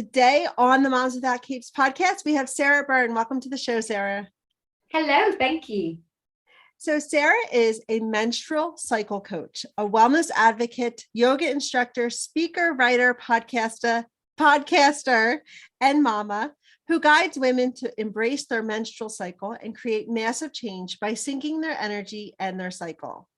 Today on the Moms Without Capes podcast, we have Sarah Byrne. Welcome to the show, Sarah. Hello, thank you. So Sarah is a menstrual cycle coach, a wellness advocate, yoga instructor, speaker, writer, podcaster, and mama who guides women to embrace their menstrual cycle and create massive change by syncing their energy and their cycle.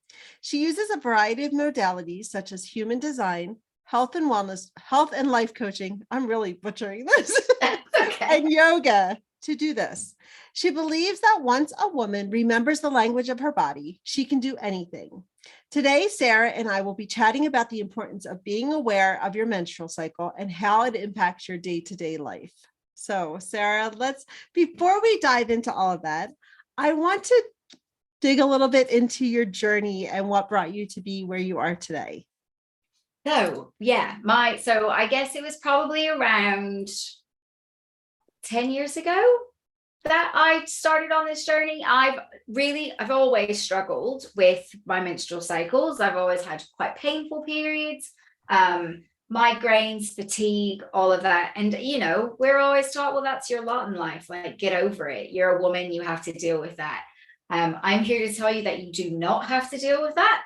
She uses a variety of modalities such as human design, health and wellness, health and life coaching. I'm really butchering this. Okay. And yoga to do this. She believes that once a woman remembers the language of her body, she can do anything. Today, Sarah and I will be chatting about the importance of being aware of your menstrual cycle and how it impacts your day-to-day life. So, Sarah, before we dive into all of that, I want to dig a little bit into your journey and what brought you to be where you are today. So I guess it was probably around 10 years ago that I started on this journey. I've always struggled with my menstrual cycles. I've always had quite painful periods, migraines, fatigue, all of that. And, we're always taught, well, that's your lot in life. Like, get over it. You're a woman. You have to deal with that. I'm here to tell you that you do not have to deal with that.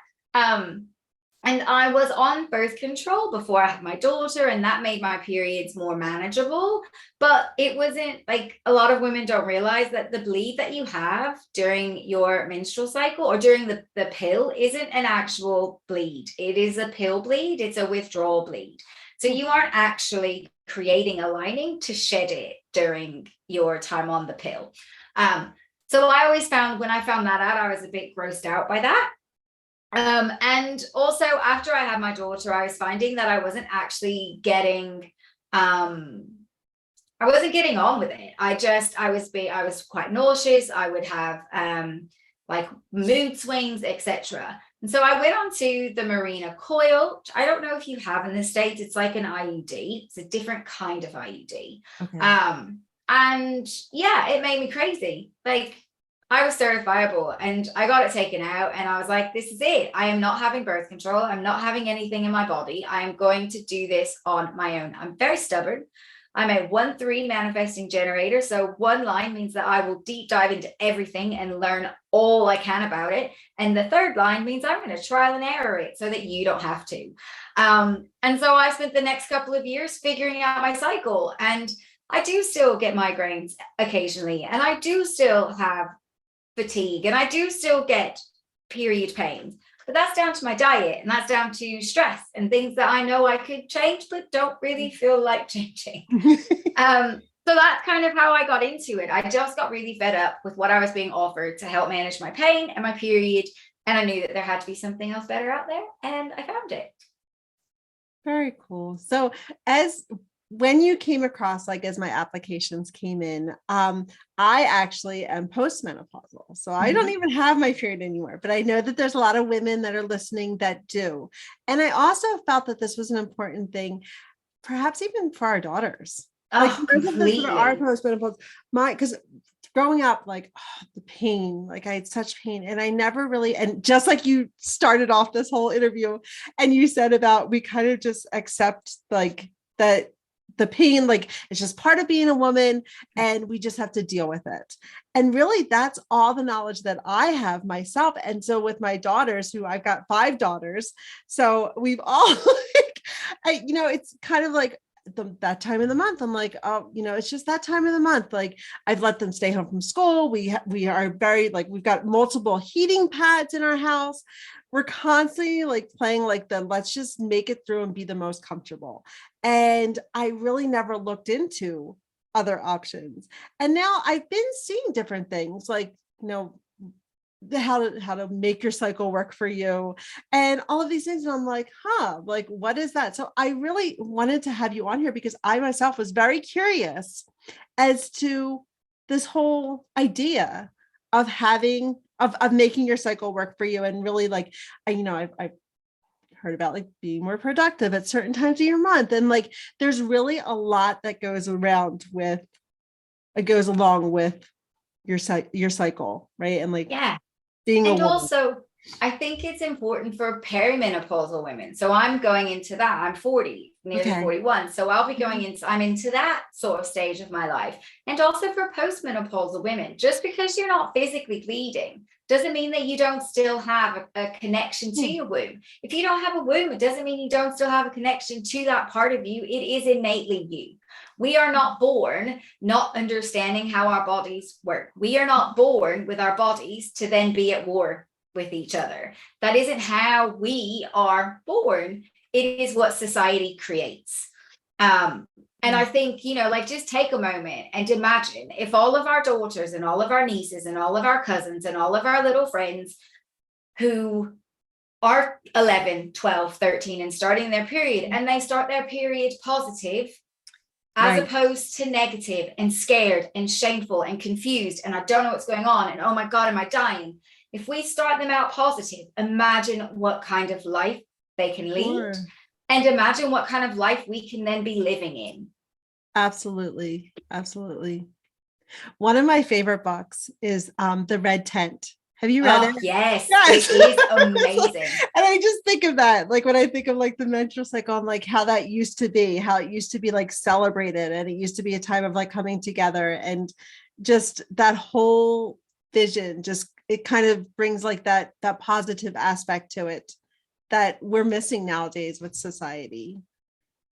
And I was on birth control before I had my daughter, and that made my periods more manageable. But it wasn't like, a lot of women don't realize that the bleed that you have during your menstrual cycle or during the pill isn't an actual bleed. It is a pill bleed. It's a withdrawal bleed. So you aren't actually creating a lining to shed it during your time on the pill. So I always found, when I found that out, I was a bit grossed out by that. And also after I had my daughter, I was finding that I wasn't actually getting, I wasn't getting on with it. I was quite nauseous. I would have, like mood swings, etc. And so I went on to the Mirena coil, which I don't know if you have in the States. It's like an IUD. It's a different kind of IUD. Okay. And yeah, it made me crazy. Like, I was certifiable and I got it taken out and I was like, this is it. I am not having birth control. I'm not having anything in my body. I am going to do this on my own. I'm very stubborn. I'm a 1-3 manifesting generator. So one line means that I will deep dive into everything and learn all I can about it. And the third line means I'm going to trial and error it so that you don't have to. And so I spent the next couple of years figuring out my cycle, and I do still get migraines occasionally, and I do still have fatigue, and I do still get period pains, but that's down to my diet, and that's down to stress and things that I know I could change but don't really feel like changing. So that's kind of how I got into it. I just got really fed up with what I was being offered to help manage my pain and my period, and I knew that there had to be something else better out there, and I found it. Very cool. So when you came across, like, as my applications came in, I actually am postmenopausal. So I don't even have my period anymore, but I know that there's a lot of women that are listening that do. And I also felt that this was an important thing, perhaps even for our daughters. Completely. Our postmenopausal, because growing up, like, the pain, like, I had such pain, and I never really, and just like you started off this whole interview and you said about, we kind of just accept, like, that the pain, like, it's just part of being a woman and we just have to deal with it. And really, that's all the knowledge that I have myself. And so with my daughters, who I've got 5 daughters, so we've all it's kind of like that time of the month. I'm like, oh, it's just that time of the month. Like, I've let them stay home from school. We are very, like, we've got multiple heating pads in our house. We're constantly, like, playing, like, let's just make it through and be the most comfortable. And I really never looked into other options. And now I've been seeing different things, like, how to make your cycle work for you and all of these things. And I'm like, like, what is that? So I really wanted to have you on here because I myself was very curious as to this whole idea of making your cycle work for you. And really, like, I've heard about, like, being more productive at certain times of your month. And, like, there's really a lot that goes along with your cycle, right? And, like, yeah, being and also I think it's important for perimenopausal women. So I'm going into that. I'm 40, nearly Okay. 41. So I'll be going into, I'm into that sort of stage of my life. And also for postmenopausal women, just because you're not physically bleeding doesn't mean that you don't still have a connection to your womb. If you don't have a womb, it doesn't mean you don't still have a connection to that part of you. It is innately you. We are not born not understanding how our bodies work. We are not born with our bodies to then be at war with each other. That isn't how we are born. It is what society creates. And I think, like, just take a moment and imagine if all of our daughters and all of our nieces and all of our cousins and all of our little friends who are 11, 12, 13 and starting their period, and they start their period positive, as opposed to negative and scared and shameful and confused, and I don't know what's going on, and oh my God, am I dying? If we start them out positive, imagine what kind of life they can lead, and imagine what kind of life we can then be living in. Absolutely. Absolutely. One of my favorite books is The Red Tent. Have you read it? Yes, it is amazing. And I just think of that, like when I think of like the menstrual cycle and like how that used to be, how it used to be like celebrated, and it used to be a time of like coming together, and just that whole vision, just it kind of brings like that positive aspect to it that we're missing nowadays with society.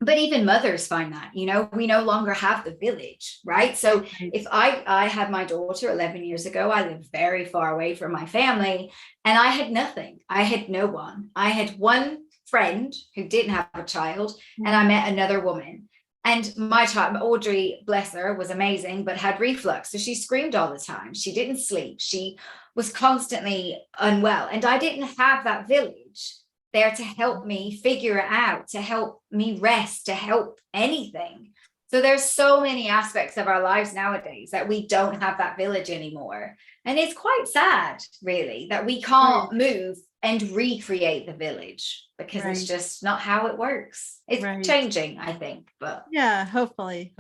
But even mothers find that, we no longer have the village, right? So if I had my daughter 11 years ago, I lived very far away from my family, and I had nothing. I had no one. I had one friend who didn't have a child, and I met another woman. And my child, Audrey, bless her, was amazing, but had reflux. So she screamed all the time. She didn't sleep. She was constantly unwell. And I didn't have that village there to help me figure it out, to help me rest, to help anything. So there's so many aspects of our lives nowadays that we don't have that village anymore. And it's quite sad, really, that we can't move and recreate the village, because it's just not how it works. It's changing, I think, but yeah, hopefully.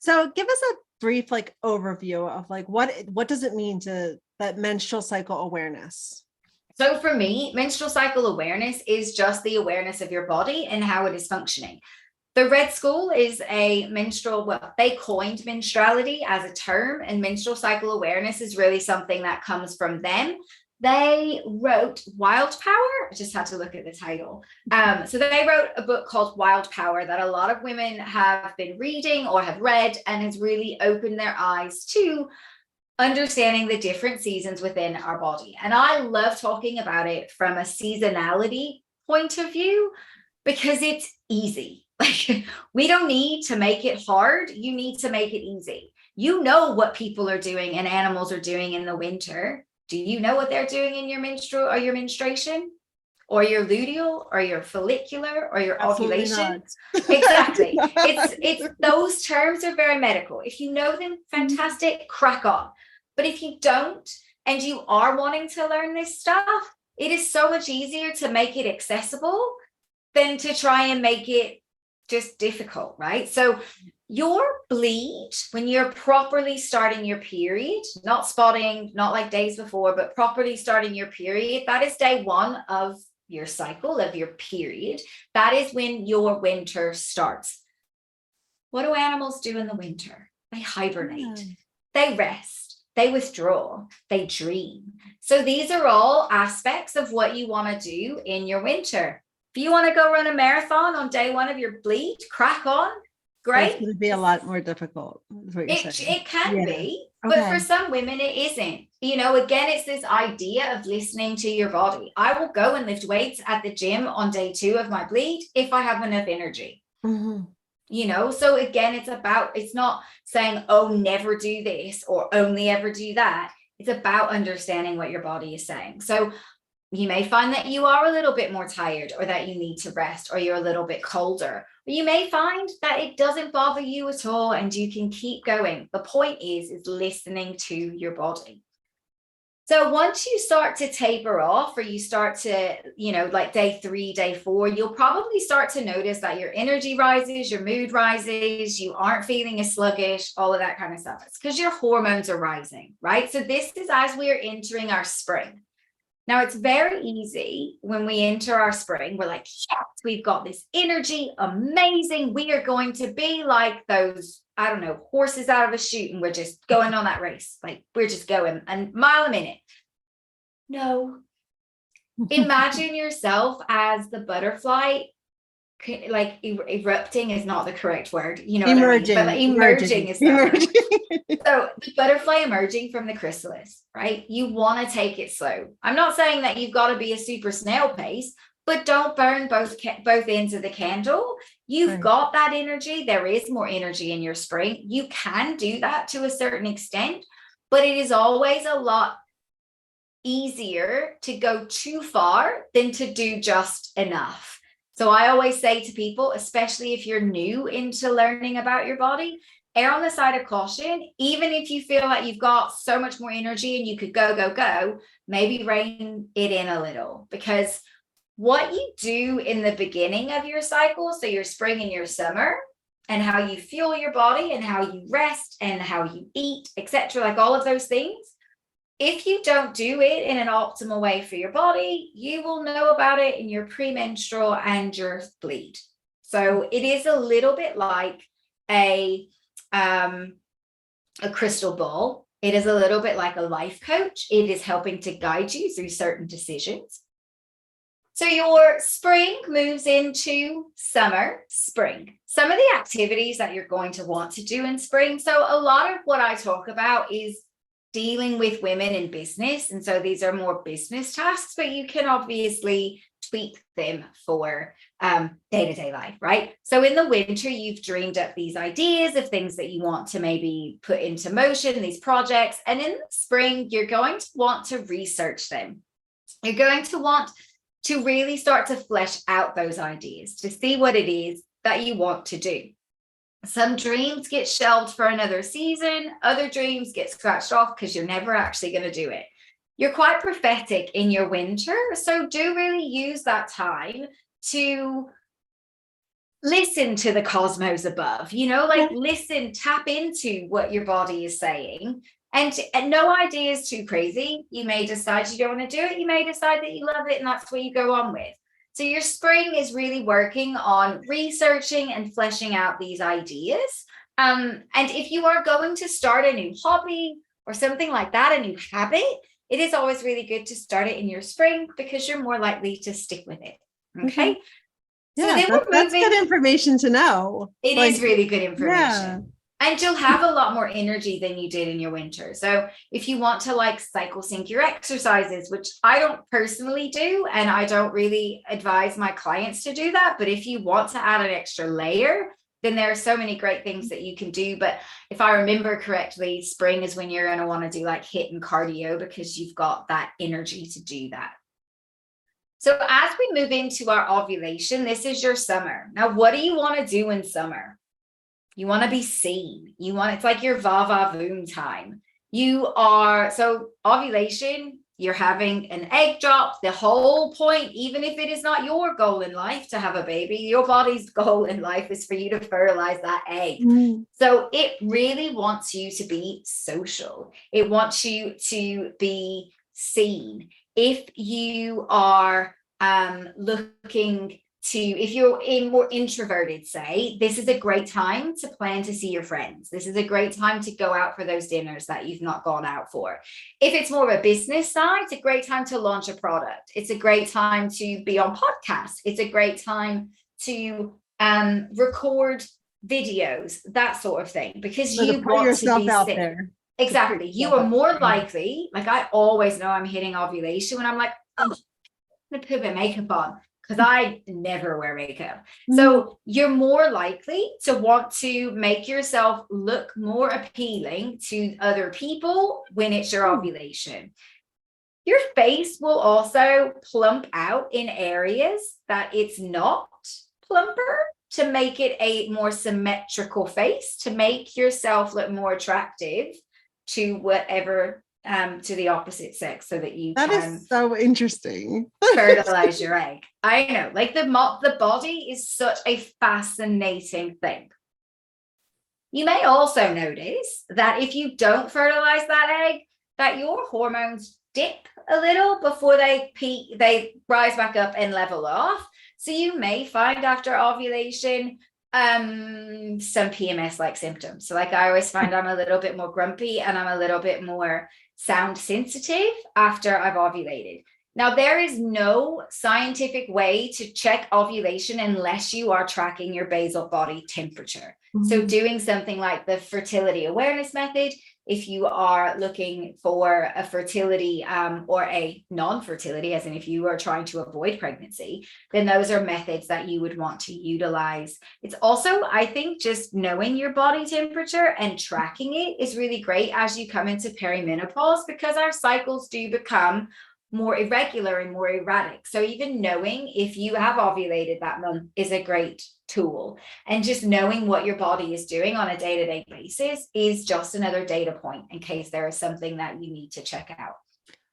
So give us a brief like overview of like what does it mean to that menstrual cycle awareness? So for me, menstrual cycle awareness is just the awareness of your body and how it is functioning. The Red School is a they coined menstruality as a term, and menstrual cycle awareness is really something that comes from them. They wrote Wild Power. I just had to look at the title. So they wrote a book called Wild Power that a lot of women have been reading or have read, and has really opened their eyes to understanding the different seasons within our body. And I love talking about it from a seasonality point of view, because it's easy. Like, we don't need to make it hard. You need to make it easy. You know what people are doing and animals are doing in the winter. Do you know what they're doing in your menstrual or your menstruation or your luteal or your follicular or your ovulation? Exactly. It's those terms are very medical. If you know them, fantastic, crack on. But if you don't, and you are wanting to learn this stuff, it is so much easier to make it accessible than to try and make it just difficult, right? So your bleed, when you're properly starting your period, not spotting, not like days before, but properly starting your period, that is day one of your cycle, of your period. That is when your winter starts. What do animals do in the winter? They hibernate, they rest, they withdraw, they dream. So these are all aspects of what you want to do in your winter. If you want to go run a marathon on day one of your bleed, crack on. Great. It's going to be a lot more difficult. It can be, but for some women it isn't. Again, it's this idea of listening to your body. I will go and lift weights at the gym on day 2 of my bleed if I have enough energy. So again, it's not saying, oh, never do this or only ever do that. It's about understanding what your body is saying. So you may find that you are a little bit more tired, or that you need to rest, or you're a little bit colder. But you may find that it doesn't bother you at all and you can keep going. The point is listening to your body. So once you start to taper off, or you start to, like day 3, day 4, you'll probably start to notice that your energy rises, your mood rises, you aren't feeling as sluggish, all of that kind of stuff. It's because your hormones are rising, right? So this is as we are entering our spring. Now, it's very easy when we enter our spring. We're like, yes, we've got this energy, amazing. We are going to be like those, I don't know, horses out of a chute, and we're just going on that race. Like, we're just going a mile a minute. No. Imagine yourself as the butterfly, like erupting is not the correct word, you know, emerging, what I mean? But emerging is the word. So the butterfly emerging from the chrysalis, right? You want to take it slow. I'm not saying that you've got to be a super snail pace, but don't burn both ends of the candle. You've got that energy. There is more energy in your spring. You can do that to a certain extent, but it is always a lot easier to go too far than to do just enough. So I always say to people, especially if you're new into learning about your body, err on the side of caution. Even if you feel like you've got so much more energy and you could go, maybe rein it in a little, because what you do in the beginning of your cycle, so your spring and your summer, and how you fuel your body and how you rest and how you eat, etc., like all of those things, if you don't do it in an optimal way for your body, you will know about it in your premenstrual and your bleed. So it is a little bit like a crystal ball. It is a little bit like a life coach. It is helping to guide you through certain decisions. So your spring moves into summer, spring. Some of the activities that you're going to want to do in spring. So a lot of what I talk about is dealing with women in business. And so these are more business tasks, but you can obviously tweak them for day-to-day life, right? So in the winter, you've dreamed up these ideas of things that you want to maybe put into motion, these projects. And in the spring, you're going to want to research them. You're going to want to really start to flesh out those ideas, to see what it is that you want to do. Some dreams get shelved for another season. Other dreams get scratched off because you're never actually going to do it. You're quite prophetic in your winter. So do really use that time to listen to the cosmos above, you know, like listen, tap into what your body is saying. And no idea is too crazy. You may decide you don't want to do it. You may decide that you love it and that's what you go on with. So your spring is really working on researching and fleshing out these ideas. And if you are going to start a new hobby or something like that, a new habit, it is always really good to start it in your spring because you're more likely to stick with it. Okay. Yeah, so that's good information to know. It is really good information. Yeah. And you'll have a lot more energy than you did in your winter. So if you want to like cycle sync your exercises, which I don't personally do, and I don't really advise my clients to do that, but if you want to add an extra layer, then there are so many great things that you can do. But if I remember correctly, spring is when you're going to want to do like HIIT and cardio because you've got that energy to do that. So as we move into our ovulation, this is your summer. Now, what do you want to do in summer? You want to be seen. It's like your va-va-voom time. So ovulation, you're having an egg drop. The whole point, even if it is not your goal in life to have a baby, your body's goal in life is for you to fertilize that egg. So it really wants you to be social. It wants you to be seen. If you are if you're more introverted, say, this is a great time to plan to see your friends. This is a great time to go out for those dinners that you've not gone out for. If it's more of a business side, it's a great time to launch a product. It's a great time to be on podcasts. It's a great time to record videos, that sort of thing, because you want to be out there. Exactly. You are more likely, like I always know I'm hitting ovulation when I'm like, oh, I'm going to put my makeup on. Because I never wear makeup. So you're more likely to want to make yourself look more appealing to other people when it's your ovulation. Your face will also plump out in areas that it's not plumper to make it a more symmetrical face, to make yourself look more attractive to whatever to the opposite sex, so that you can is so interesting. fertilize your egg. I know, like the body is such a fascinating thing. You may also notice that if you don't fertilize that egg, that your hormones dip a little before they peak, they rise back up and level off. So you may find after ovulation some PMS like symptoms. So like I always find I'm a little bit more grumpy and I'm a little bit more sound sensitive after I've ovulated. Now, there is no scientific way to check ovulation unless you are tracking your basal body temperature. Mm-hmm. So doing something like the fertility awareness method, if you are looking for a fertility or a non-fertility, as in if you are trying to avoid pregnancy, then those are methods that you would want to utilize. It's also, I think, just knowing your body temperature and tracking it is really great as you come into perimenopause, because our cycles do become more irregular and more erratic. So even knowing if you have ovulated that month is a great tool. And just knowing what your body is doing on a day-to-day basis is just another data point in case there is something that you need to check out.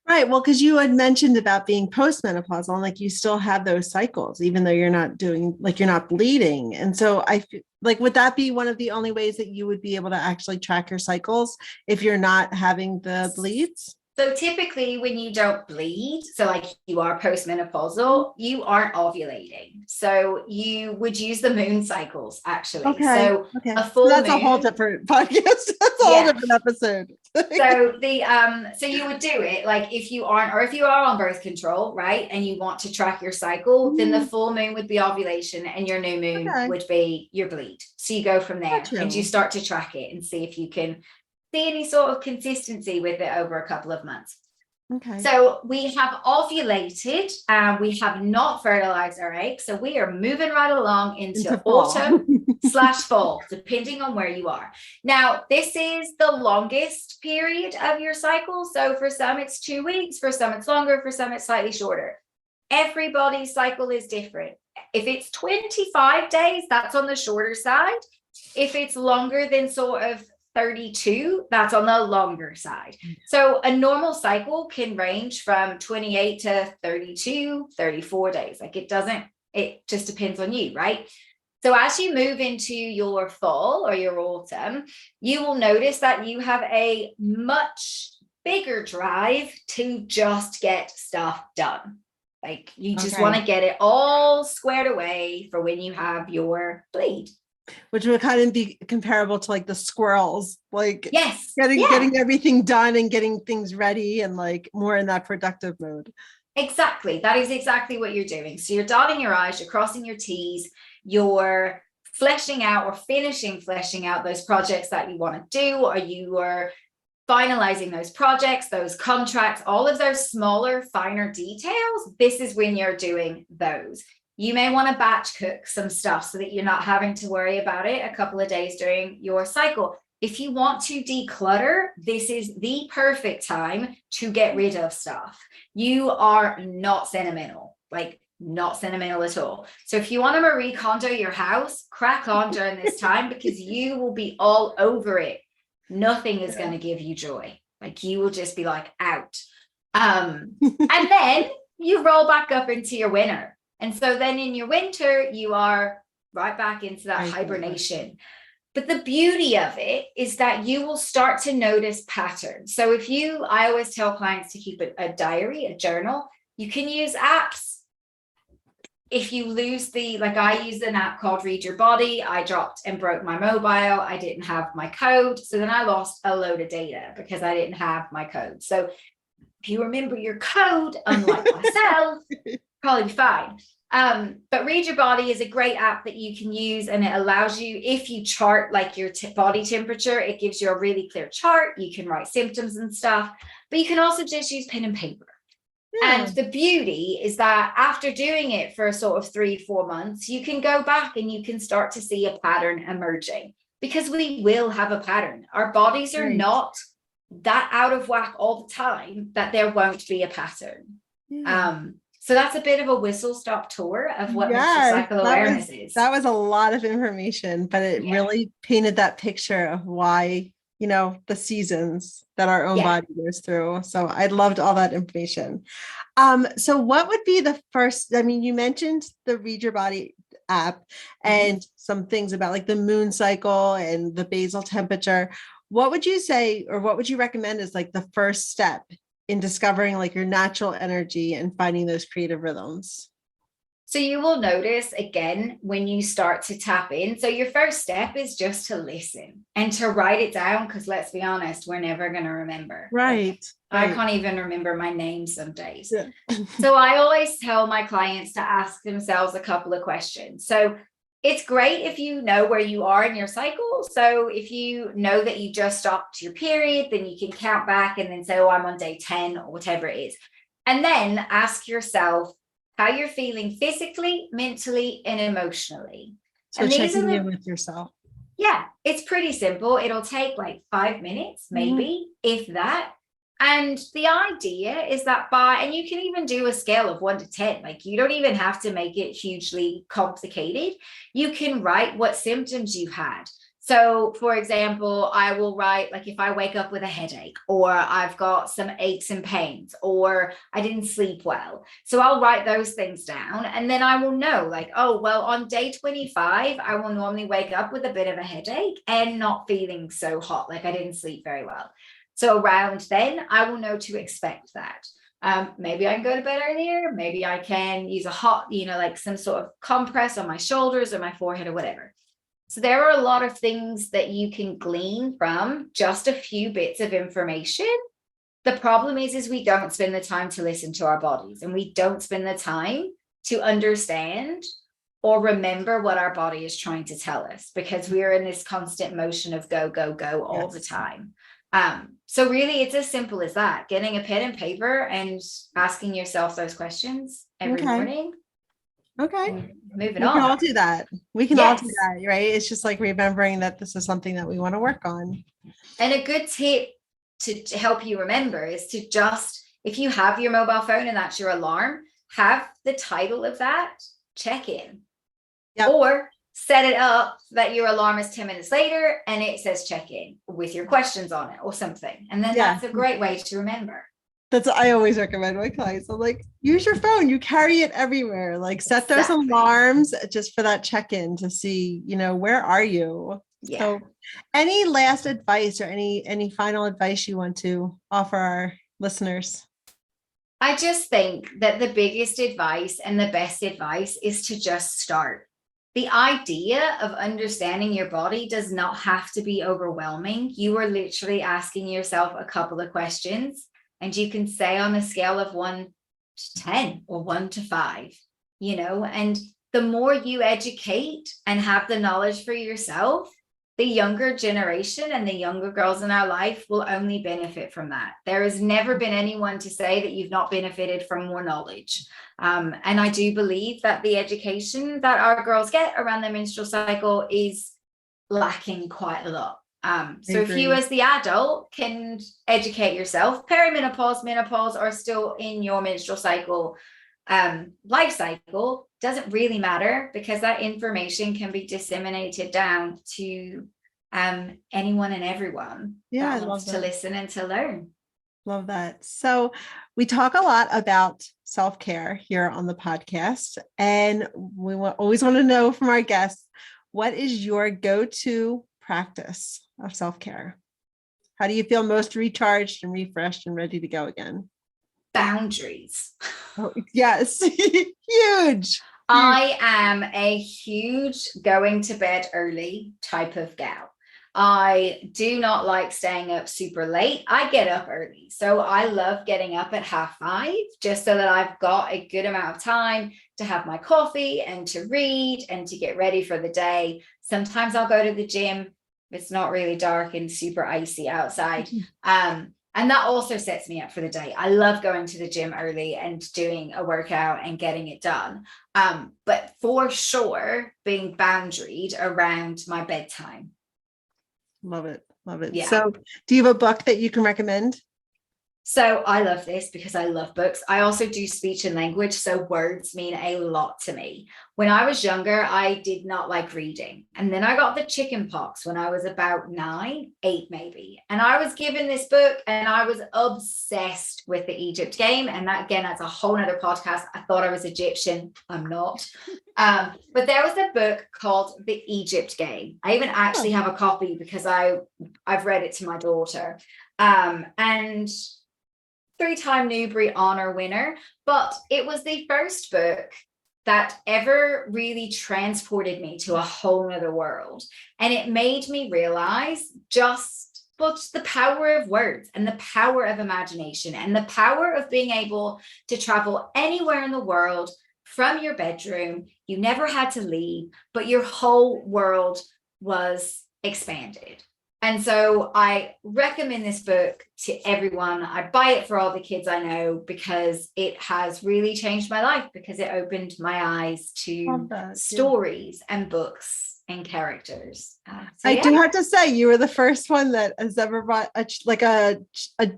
Right. Well, because you had mentioned about being postmenopausal, and like you still have those cycles, even though you're not doing, like you're not bleeding. And so I feel like, would that be one of the only ways that you would be able to actually track your cycles if you're not having the bleeds? So typically when you don't bleed, so like you are postmenopausal, you aren't ovulating. So you would use the moon cycles actually. Okay. So okay. A full That's moon, a whole different podcast. That's a whole different episode. So you would do it like if you aren't, or if you are on birth control, right? And you want to track your cycle, then the full moon would be ovulation and your new moon would be your bleed. So you go from there and you start to track it and see if you can see any sort of consistency with it over a couple of months. Okay. So we have ovulated and we have not fertilized our eggs. So we are moving right along into autumn/fall, depending on where you are. Now, this is the longest period of your cycle. So for some, it's 2 weeks. For some, it's longer. For some, it's slightly shorter. Everybody's cycle is different. If it's 25 days, that's on the shorter side. If it's longer than sort of 32, that's on the longer side. So a normal cycle can range from 28 to 32, 34 days. Like it just depends on you, right? So as you move into your fall or your autumn, you will notice that you have a much bigger drive to just get stuff done. Like you just want to get it all squared away for when you have your bleed. Which would kind of be comparable to like the squirrels, like getting everything done and getting things ready and like more in that productive mode. Exactly. That is exactly what you're doing. So you're dotting your I's, you're crossing your T's, you're fleshing out or finishing fleshing out those projects that you want to do, or you are finalizing those projects, those contracts, all of those smaller, finer details. This is when you're doing those. You may want to batch cook some stuff so that you're not having to worry about it a couple of days during your cycle. If you want to declutter, this is the perfect time to get rid of stuff. You are not sentimental, like not sentimental at all. So if you want to Marie Kondo your house, crack on during this time because you will be all over it. Nothing is going to give you joy. Like you will just be like out. And then you roll back up into your winter. And so then in your winter, you are right back into that hibernation. But the beauty of it is that you will start to notice patterns. So I always tell clients to keep a diary, a journal. You can use apps. If you lose I use an app called Read Your Body. I dropped and broke my mobile. I didn't have my code. So then I lost a load of data because I didn't have my code. So if you remember your code, unlike myself, probably be fine. But Read Your Body is a great app that you can use, and it allows you, if you chart like your body temperature, it gives you a really clear chart. You can write symptoms and stuff, but you can also just use pen and paper. And the beauty is that after doing it for sort of 3-4 months, you can go back and you can start to see a pattern emerging, because we will have a pattern. Our bodies are not that out of whack all the time that there won't be a pattern. So that's a bit of a whistle-stop tour of what menstrual cycle awareness is. That was a lot of information, but it really painted that picture of why, the seasons that our own body goes through. So I loved all that information. So what would be the first, you mentioned the Read Your Body app and some things about like the moon cycle and the basal temperature. What would you say, or what would you recommend is like the first step in discovering like your natural energy and finding those creative rhythms? So you will notice again when you start to tap in. So your first step is just to listen and to write it down, because let's be honest, we're never going to remember. Right. I can't even remember my name some days. Yeah. So I always tell my clients to ask themselves a couple of questions. So it's great if you know where you are in your cycle. So if you know that you just stopped your period, then you can count back and then say, oh, I'm on day 10 or whatever it is. And then ask yourself how you're feeling physically, mentally, and emotionally. So and checking in with yourself. Yeah, it's pretty simple. It'll take like 5 minutes, maybe, if that. And the idea is that and you can even do a scale of 1 to 10. Like you don't even have to make it hugely complicated. You can write what symptoms you had. So, for example, I will write like if I wake up with a headache, or I've got some aches and pains, or I didn't sleep well. So I'll write those things down, and then I will know like, oh, well, on day 25, I will normally wake up with a bit of a headache and not feeling so hot, like I didn't sleep very well. So around then, I will know to expect that. Maybe I can go to bed earlier. Maybe I can use a hot, like some sort of compress on my shoulders or my forehead or whatever. So there are a lot of things that you can glean from just a few bits of information. The problem is we don't spend the time to listen to our bodies, and we don't spend the time to understand or remember what our body is trying to tell us, because we are in this constant motion of go, go, go all the time. So really it's as simple as that, getting a pen and paper and asking yourself those questions every morning. Okay. Moving on. We can all do that. We can all do that, right? It's just like remembering that this is something that we want to work on. And a good tip to help you remember is to just, if you have your mobile phone and that's your alarm, have the title of that check in. Yep. Or set it up that your alarm is 10 minutes later and it says check in with your questions on it or something. And then that's a great way to remember. I always recommend my clients. I'm like, use your phone. You carry it everywhere. Like set those alarms just for that check-in to see, where are you? Yeah. So any last advice or any final advice you want to offer our listeners? I just think that the biggest advice and the best advice is to just start. The idea of understanding your body does not have to be overwhelming. You are literally asking yourself a couple of questions, and you can say on a scale of 1 to 10 or 1 to 5, and the more you educate and have the knowledge for yourself, the younger generation and the younger girls in our life will only benefit from that. There has never been anyone to say that you've not benefited from more knowledge. And I do believe that the education that our girls get around their menstrual cycle is lacking quite a lot. So if you as the adult can educate yourself, perimenopause, menopause, or still in your menstrual cycle, life cycle, doesn't really matter, because that information can be disseminated down to anyone and everyone that wants to listen and to learn. Love that. So we talk a lot about self-care here on the podcast, and we always want to know from our guests, what is your go-to practice of self-care? How do you feel most recharged and refreshed and ready to go again? Boundaries. Oh, yes. Huge. I am a huge going to bed early type of gal. I do not like staying up super late. I get up early. So I love getting up at 5:30, just so that I've got a good amount of time to have my coffee and to read and to get ready for the day. Sometimes I'll go to the gym. It's not really dark and super icy outside. And that also sets me up for the day. I love going to the gym early and doing a workout and getting it done. But for sure, being boundaried around my bedtime. Love it. Love it. Yeah. So do you have a book that you can recommend? So I love this because I love books. I also do speech and language, so words mean a lot to me. When I was younger, I did not like reading. And then I got the chicken pox when I was about 9, 8 maybe. And I was given this book and I was obsessed with the Egypt game. And that, again, that's a whole nother podcast. I thought I was Egyptian. I'm not. But there was a book called The Egypt Game. I even actually have a copy because I've read it to my daughter. And 3-time Newbery Honor winner, but it was the first book that ever really transported me to a whole nother world. And it made me realize but the power of words and the power of imagination and the power of being able to travel anywhere in the world from your bedroom. You never had to leave, but your whole world was expanded. And so I recommend this book to everyone. I buy it for all the kids I know because it has really changed my life, because it opened my eyes to stories and books and characters. I do have to say, you were the first one that has ever brought a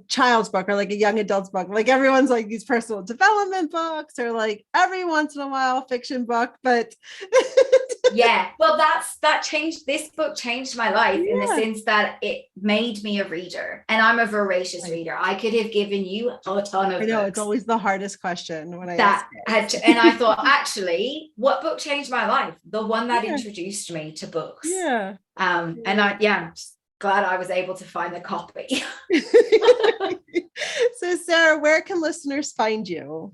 child's book or like a young adult's book. Like everyone's like these personal development books or like every once in a while fiction book, but yeah, well, this book changed my life in the sense that it made me a reader, and I'm a voracious reader. I could have given you a ton of books. It's always the hardest question when I ask it. And I thought, actually, what book changed my life? The one that introduced me to books. Yeah. And I'm just glad I was able to find the copy. So Sarah, where can listeners find you?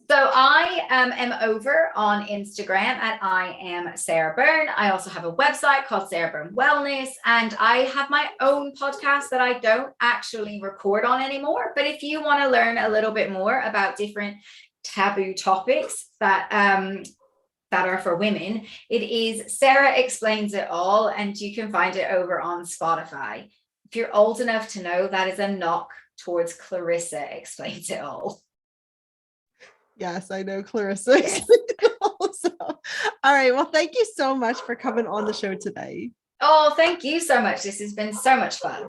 So I am over on Instagram at I am Sarah Byrne. I also have a website called Sarah Byrne Wellness, and I have my own podcast that I don't actually record on anymore. But if you want to learn a little bit more about different taboo topics that are for women, it is Sarah Explains It All, and you can find it over on Spotify. If you're old enough to know, that is a knock towards Clarissa Explains It All. Yes, I know Clarissa. Yes. Also. All right. Well, thank you so much for coming on the show today. Oh, thank you so much. This has been so much fun.